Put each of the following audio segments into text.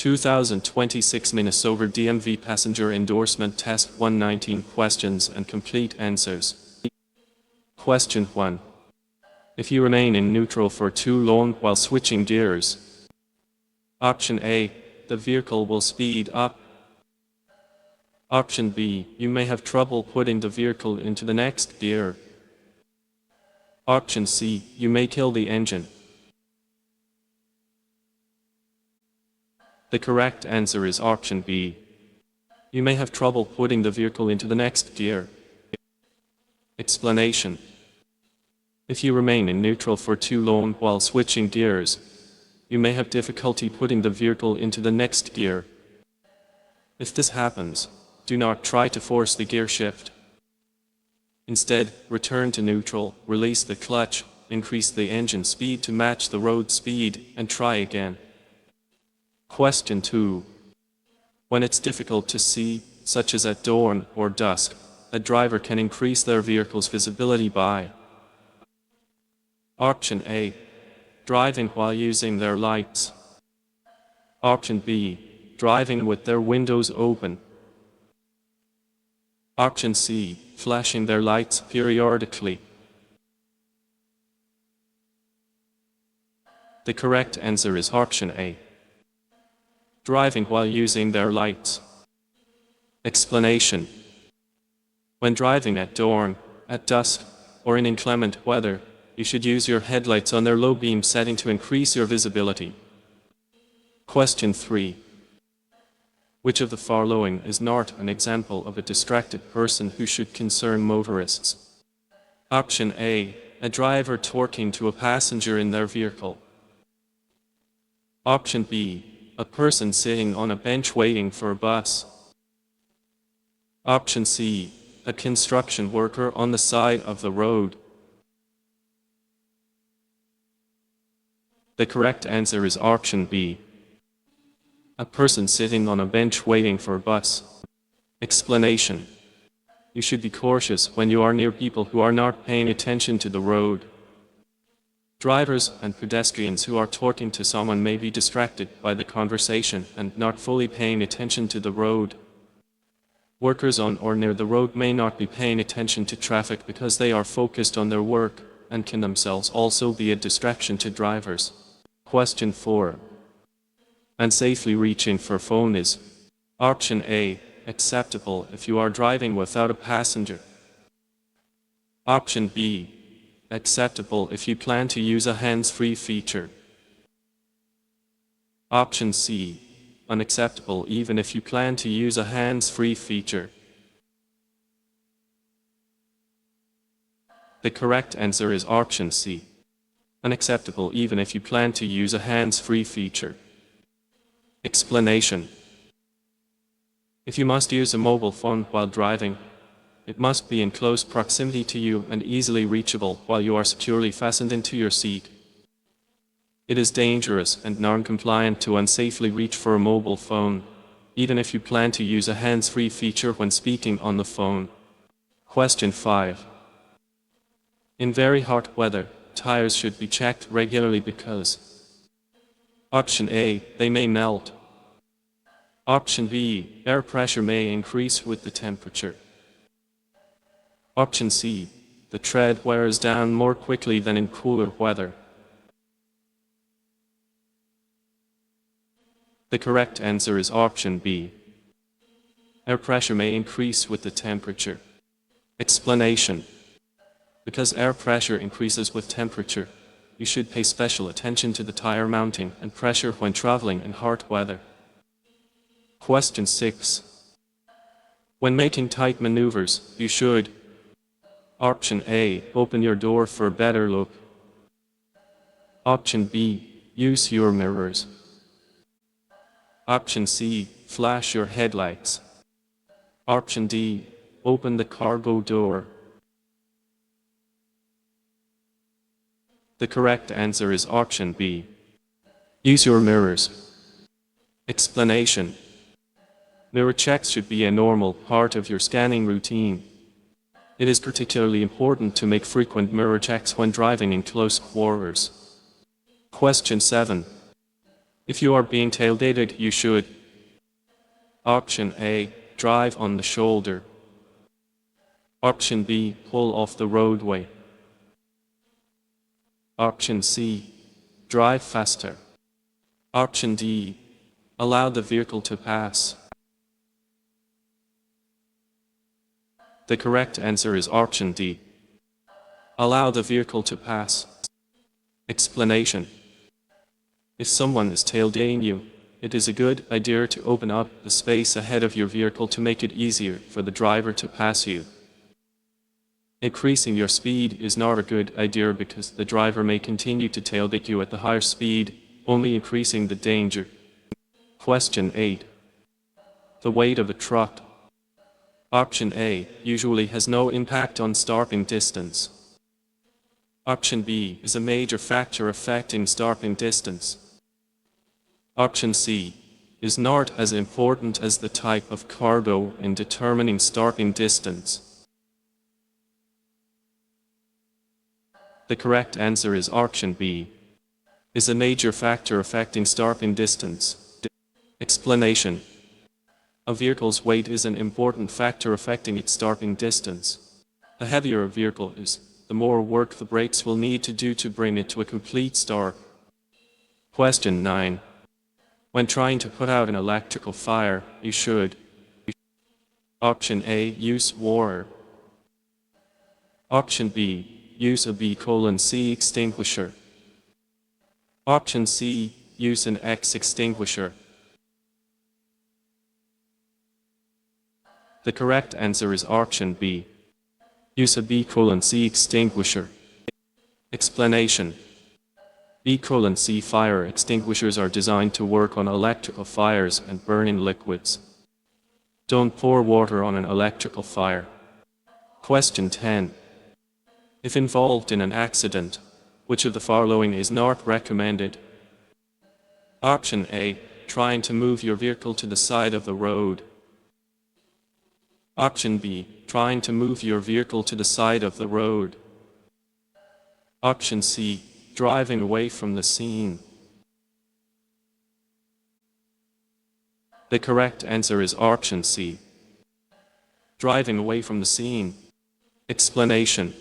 2026 Minnesota DMV Passenger Endorsement Test 119 Questions and Complete Answers. Question 1. If you remain in neutral for too long while switching gears. Option A. The vehicle will speed up. Option B. You may have trouble putting the vehicle into the next gear. Option C. You may kill the engine. The correct answer is option B. You may have trouble putting the vehicle into the next gear. Explanation. If you remain in neutral for too long while switching gears, you may have difficulty putting the vehicle into the next gear. If this happens, do not try to force the gear shift. Instead, return to neutral, release the clutch, increase the engine speed to match the road speed, and try again. Question 2. When it's difficult to see, such as at dawn or dusk, a driver can increase their vehicle's visibility by Option A. Driving while using their lights. Option B. Driving with their windows open. Option C. Flashing their lights periodically. The correct answer is option A. Driving while using their lights. Explanation. When driving at dawn, at dusk, or in inclement weather, you should use your headlights on their low beam setting to increase your visibility. Question 3. Which of the following is not an example of a distracted person who should concern motorists? Option A. A driver talking to a passenger in their vehicle. Option B. A person sitting on a bench waiting for a bus. Option C. A construction worker on the side of the road. The correct answer is option B. A person sitting on a bench waiting for a bus. Explanation. You should be cautious when you are near people who are not paying attention to the road. Drivers and pedestrians who are talking to someone may be distracted by the conversation and not fully paying attention to the road. Workers on or near the road may not be paying attention to traffic because they are focused on their work, and can themselves also be a distraction to drivers. Question 4. And safely reaching for phone is Option A. Acceptable if you are driving without a passenger. Option B. Acceptable if you plan to use a hands-free feature. Option C. Unacceptable even if you plan to use a hands-free feature. The correct answer is option C. Unacceptable even if you plan to use a hands-free feature. Explanation. If you must use a mobile phone while driving, it must be in close proximity to you and easily reachable while you are securely fastened into your seat. It is dangerous and non-compliant to unsafely reach for a mobile phone, even if you plan to use a hands-free feature when speaking on the phone. Question 5. In very hot weather, tires should be checked regularly because Option A. They may melt. Option B. Air pressure may increase with the temperature. Option C. The tread wears down more quickly than in cooler weather. The correct answer is option B. Air pressure may increase with the temperature. Explanation. Because air pressure increases with temperature, you should pay special attention to the tire mounting and pressure when traveling in hot weather. Question 6. When making tight maneuvers, you should Option A. Open your door for a better look. Option B. Use your mirrors. Option C. Flash your headlights. Option D. Open the cargo door. The correct answer is option B. Use your mirrors. Explanation. Mirror checks should be a normal part of your scanning routine. It is particularly important to make frequent mirror checks when driving in close quarters. Question 7. If you are being tailgated, you should: Option A, drive on the shoulder. Option B, pull off the roadway. Option C, drive faster. Option D, allow the vehicle to pass. The correct answer is option D. Allow the vehicle to pass. Explanation: if someone is tailgating you, it is a good idea to open up the space ahead of your vehicle to make it easier for the driver to pass you. Increasing your speed is not a good idea because the driver may continue to tailgate you at the higher speed, only increasing the danger. Question 8. The weight of the truck. Option A usually has no impact on stopping distance. Option B is a major factor affecting stopping distance. Option C is not as important as the type of cargo in determining stopping distance. The correct answer is option B, is a major factor affecting stopping distance. Explanation: a vehicle's weight is an important factor affecting its stopping distance. The heavier a vehicle is, the more work the brakes will need to do to bring it to a complete stop. Question 9. When trying to put out an electrical fire, you should: Option A, use water. Option B, use a B:(C) extinguisher. Option C, use an X extinguisher. The correct answer is option B, use a B:(C) extinguisher. Explanation: B:(C) fire extinguishers are designed to work on electrical fires and burning liquids. Don't pour water on an electrical fire. Question 10. If involved in an accident, which of the following is not recommended? Option A, trying to move your vehicle to the side of the road. Option B, trying to move your vehicle to the side of the road. Option C, driving away from the scene. The correct answer is option C, driving away from the scene. Explanation: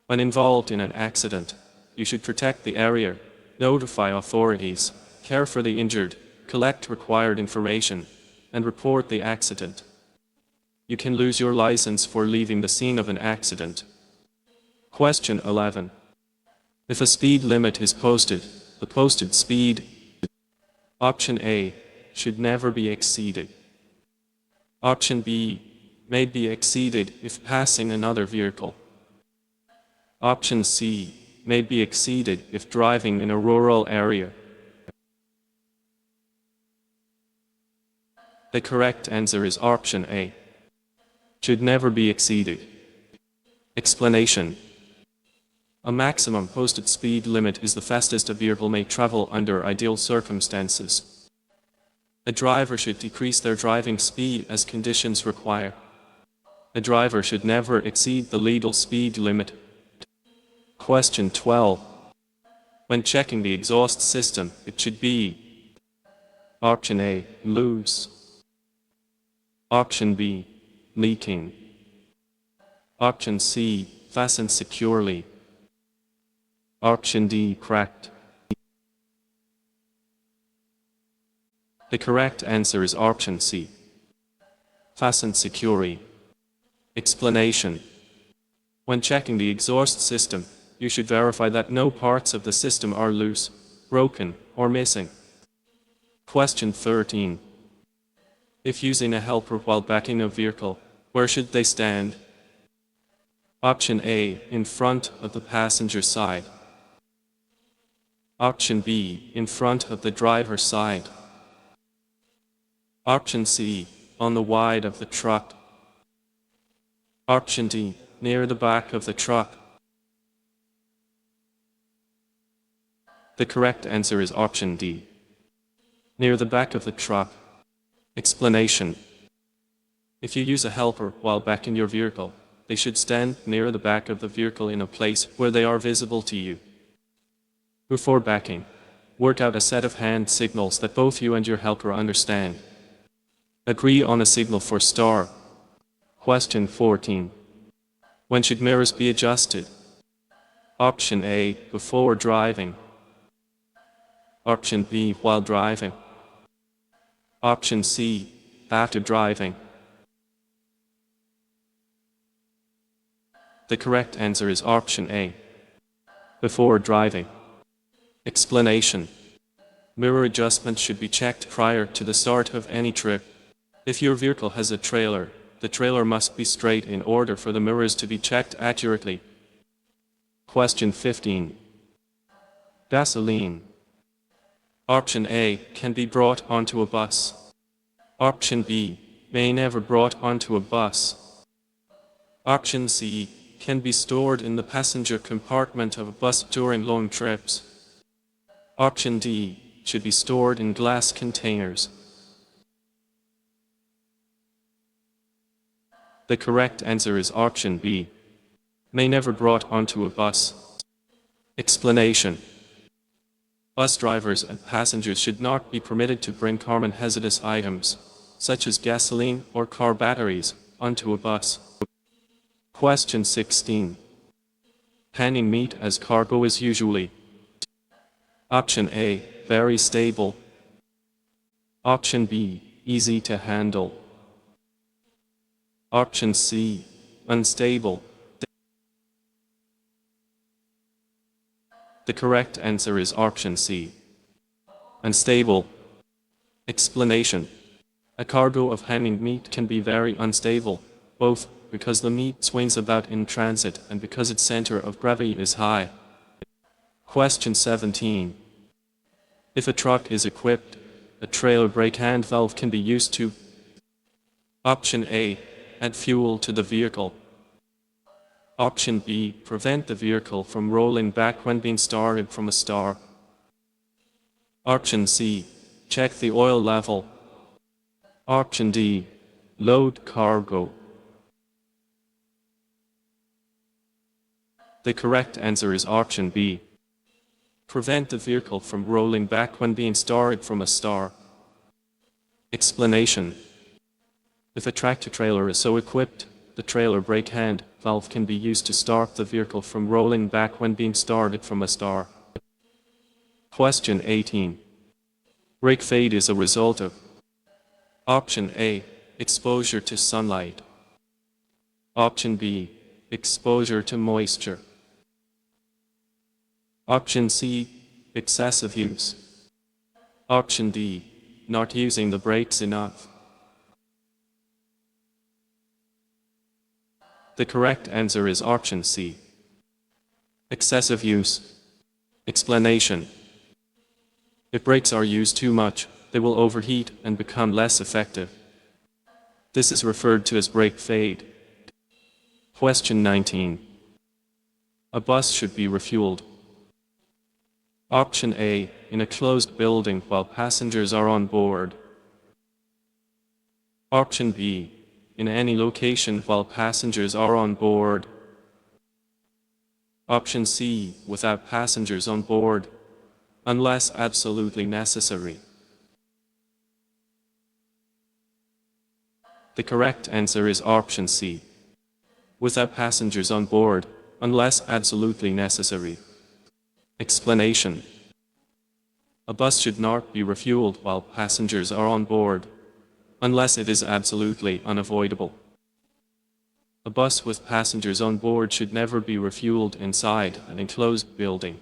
when involved in an accident, you should protect the area, notify authorities, care for the injured, collect required information, and report the accident. You can lose your license for leaving the scene of an accident. Question 11. If a speed limit is posted, the posted speed: Option A, should never be exceeded. Option B, may be exceeded if passing another vehicle. Option C, may be exceeded if driving in a rural area. The correct answer is option A, should never be exceeded. Explanation: a maximum posted speed limit is the fastest a vehicle may travel under ideal circumstances. A driver should decrease their driving speed as conditions require. A driver should never exceed the legal speed limit. Question 12. When checking the exhaust system, it should be: Option A, loose. Option B, leaking. Option C, fastened securely. Option D, cracked. The correct answer is option C, fastened securely. Explanation: when checking the exhaust system, you should verify that no parts of the system are loose, broken, or missing. Question 13. If using a helper while backing a vehicle, where should they stand? Option A, in front of the passenger side. Option B, in front of the driver's side. Option C, on the wide of the truck. Option D, near the back of the truck. The correct answer is option D, near the back of the truck. Explanation: if you use a helper while backing your vehicle, they should stand near the back of the vehicle in a place where they are visible to you. Before backing, Work out a set of hand signals that both you and your helper understand. Agree on a signal for star. Question 14. When should mirrors be adjusted? Option A, before driving. Option B, while driving. Option C, after driving. The correct answer is option A, before driving. Explanation. Mirror adjustment should be checked prior to the start of any trip. If your vehicle has a trailer, the trailer must be straight in order for the mirrors to be checked accurately. Question 15. Gasoline. Option A, can be brought onto a bus. Option B, may never brought onto a bus. Option C, can be stored in the passenger compartment of a bus during long trips. Option D, should be stored in glass containers. The correct answer is option B, may never brought onto a bus. Explanation. Bus drivers and passengers should not be permitted to bring carbon hazardous items, such as gasoline or car batteries, onto a bus. Question 16. Handling meat as cargo is usually. Option A, very stable. Option B, easy to handle. Option C, unstable. The correct answer is option C, unstable. Explanation. A cargo of handling meat can be very unstable, both because the meat swings about in transit and because its center of gravity is high. Question 17. If a truck is equipped, a trailer brake hand valve can be used to. Option A, add fuel to the vehicle. Option B, prevent the vehicle from rolling back when being started from a start. Option C, check the oil level. Option D, load cargo. The correct answer is option B, prevent the vehicle from rolling back when being started from a start. Explanation. If a tractor-trailer is so equipped, the trailer brake hand valve can be used to stop the vehicle from rolling back when being started from a start. Question 18. Brake fade is a result of. Option A, exposure to sunlight. Option B, exposure to moisture. Option C, excessive use. Option D, not using the brakes enough. The correct answer is option C, excessive use. Explanation. If brakes are used too much, they will overheat and become less effective. This is referred to as brake fade. Question 19. A bus should be refueled. Option A, in a closed building while passengers are on board. Option B, in any location while passengers are on board. Option C, without passengers on board, unless absolutely necessary. The correct answer is option C, without passengers on board, unless absolutely necessary. Explanation. A bus should not be refueled while passengers are on board, unless it is absolutely unavoidable. A bus with passengers on board should never be refueled inside an enclosed building.